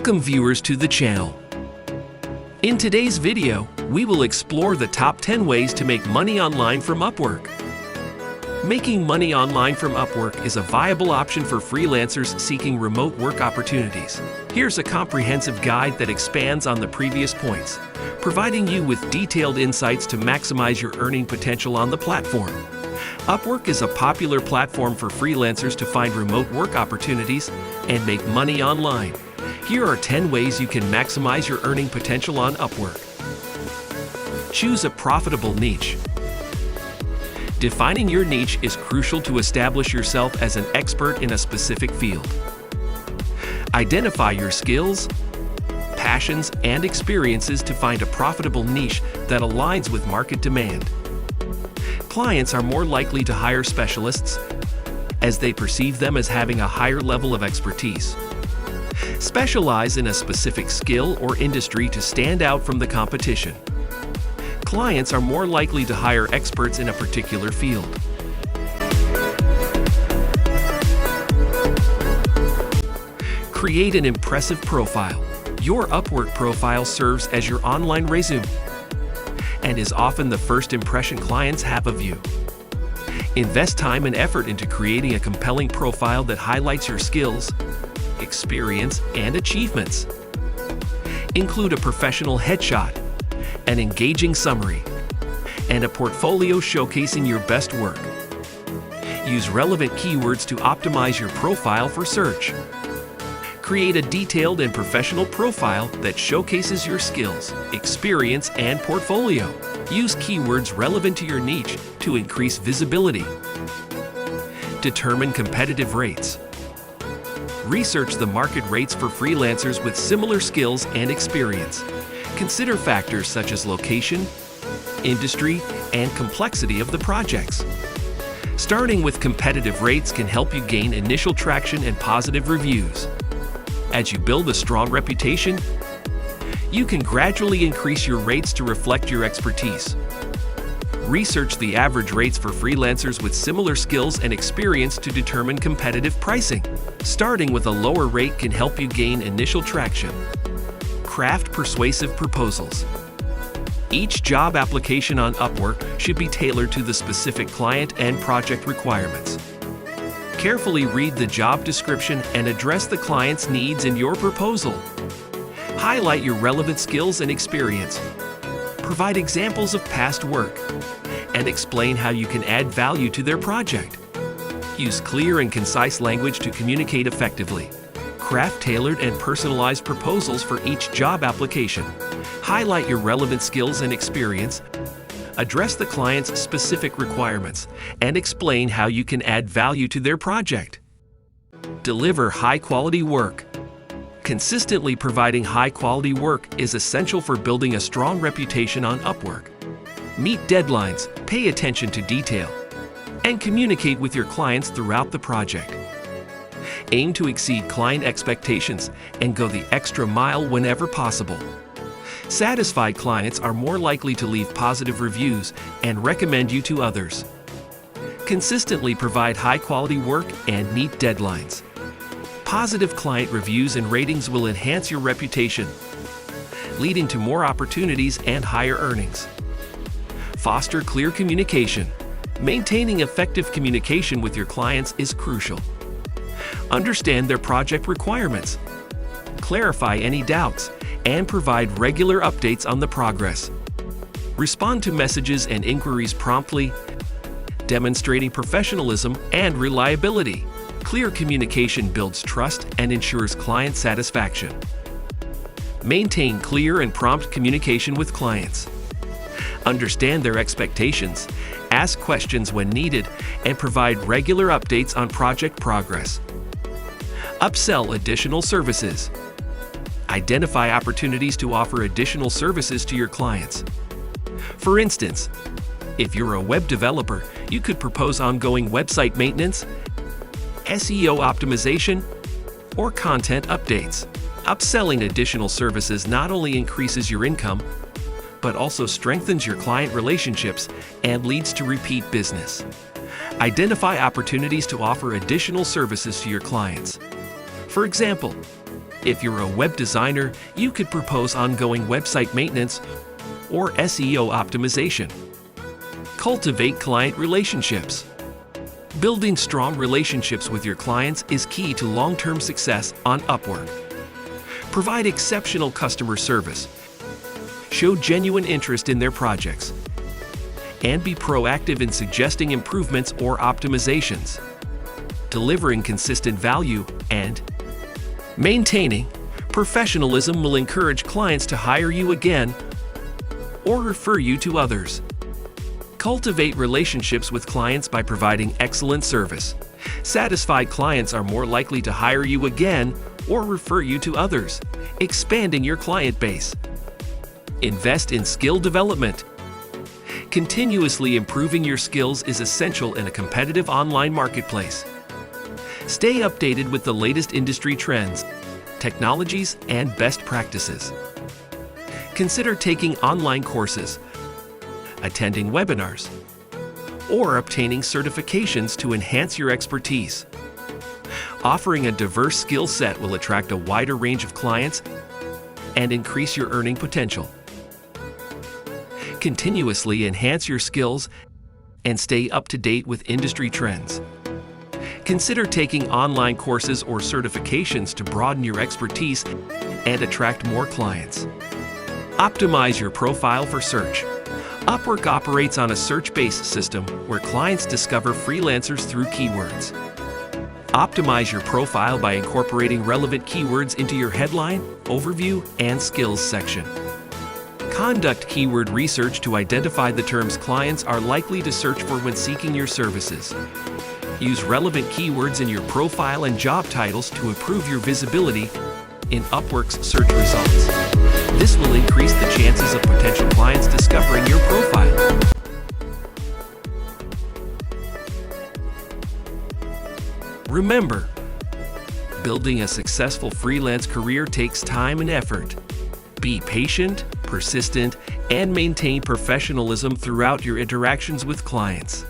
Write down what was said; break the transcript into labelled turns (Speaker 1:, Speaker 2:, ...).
Speaker 1: Welcome viewers to the channel. In today's video, we will explore the top 10 ways to make money online from Upwork. Making money online from Upwork is a viable option for freelancers seeking remote work opportunities. Here's a comprehensive guide that expands on the previous points, providing you with detailed insights to maximize your earning potential on the platform. Upwork is a popular platform for freelancers to find remote work opportunities and make money online. Here are 10 ways you can maximize your earning potential on Upwork. Choose a profitable niche. Defining your niche is crucial to establish yourself as an expert in a specific field. Identify your skills, passions, and experiences to find a profitable niche that aligns with market demand. Clients are more likely to hire specialists as they perceive them as having a higher level of expertise. Specialize in a specific skill or industry to stand out from the competition. Clients are more likely to hire experts in a particular field. Create an impressive profile. Your Upwork profile serves as your online resume and is often the first impression clients have of you. Invest time and effort into creating a compelling profile that highlights your skills, experience, and achievements. Include a professional headshot, an engaging summary, and a portfolio showcasing your best work. Use relevant keywords to optimize your profile for search. Create a detailed and professional profile that showcases your skills, experience, and portfolio. Use keywords relevant to your niche to increase visibility. Determine competitive rates. Research the market rates for freelancers with similar skills and experience. Consider factors such as location, industry, and complexity of the projects. Starting with competitive rates can help you gain initial traction and positive reviews. As you build a strong reputation, you can gradually increase your rates to reflect your expertise. Research the average rates for freelancers with similar skills and experience to determine competitive pricing. Starting with a lower rate can help you gain initial traction. Craft persuasive proposals. Each job application on Upwork should be tailored to the specific client and project requirements. Carefully read the job description and address the client's needs in your proposal. Highlight your relevant skills and experience. Provide examples of past work and explain how you can add value to their project. Use clear and concise language to communicate effectively. Craft tailored and personalized proposals for each job application. Highlight your relevant skills and experience. Address the client's specific requirements and explain how you can add value to their project. Deliver high-quality work. Consistently providing high-quality work is essential for building a strong reputation on Upwork. Meet deadlines, pay attention to detail, and communicate with your clients throughout the project. Aim to exceed client expectations and go the extra mile whenever possible. Satisfied clients are more likely to leave positive reviews and recommend you to others. Consistently provide high-quality work and meet deadlines. Positive client reviews and ratings will enhance your reputation, leading to more opportunities and higher earnings. Foster clear communication. Maintaining effective communication with your clients is crucial. Understand their project requirements. Clarify any doubts and provide regular updates on the progress. Respond to messages and inquiries promptly, demonstrating professionalism and reliability. Clear communication builds trust and ensures client satisfaction. Maintain clear and prompt communication with clients. Understand their expectations, ask questions when needed, and provide regular updates on project progress. Upsell additional services. Identify opportunities to offer additional services to your clients. For instance, if you're a web developer, you could propose ongoing website maintenance, SEO optimization, or content updates. Upselling additional services not only increases your income, but also strengthens your client relationships and leads to repeat business. Identify opportunities to offer additional services to your clients. For example, If you're a web designer, you could propose ongoing website maintenance or SEO optimization. Cultivate client relationships. Building strong relationships with your clients is key to long-term success on Upwork. Provide exceptional customer service. Show genuine interest in their projects. And be proactive in suggesting improvements or optimizations. Delivering consistent value and maintaining professionalism will encourage clients to hire you again or refer you to others. Cultivate relationships with clients by providing excellent service. Satisfied clients are more likely to hire you again or refer you to others, expanding your client base. Invest in skill development. Continuously improving your skills is essential in a competitive online marketplace. Stay updated with the latest industry trends, technologies, and best practices. Consider taking online courses, attending webinars, or obtaining certifications to enhance your expertise. Offering a diverse skill set will attract a wider range of clients and increase your earning potential. Continuously enhance your skills and stay up to date with industry trends. Consider taking online courses or certifications to broaden your expertise and attract more clients. Optimize your profile for search. Upwork operates on a search-based system where clients discover freelancers through keywords. Optimize your profile by incorporating relevant keywords into your headline, overview, and skills section. Conduct keyword research to identify the terms clients are likely to search for when seeking your services. Use relevant keywords in your profile and job titles to improve your visibility in Upwork's search results. This will increase the chances of potential clients discovering your profile. Remember, building a successful freelance career takes time and effort. Be patient, persistent, and maintain professionalism throughout your interactions with clients.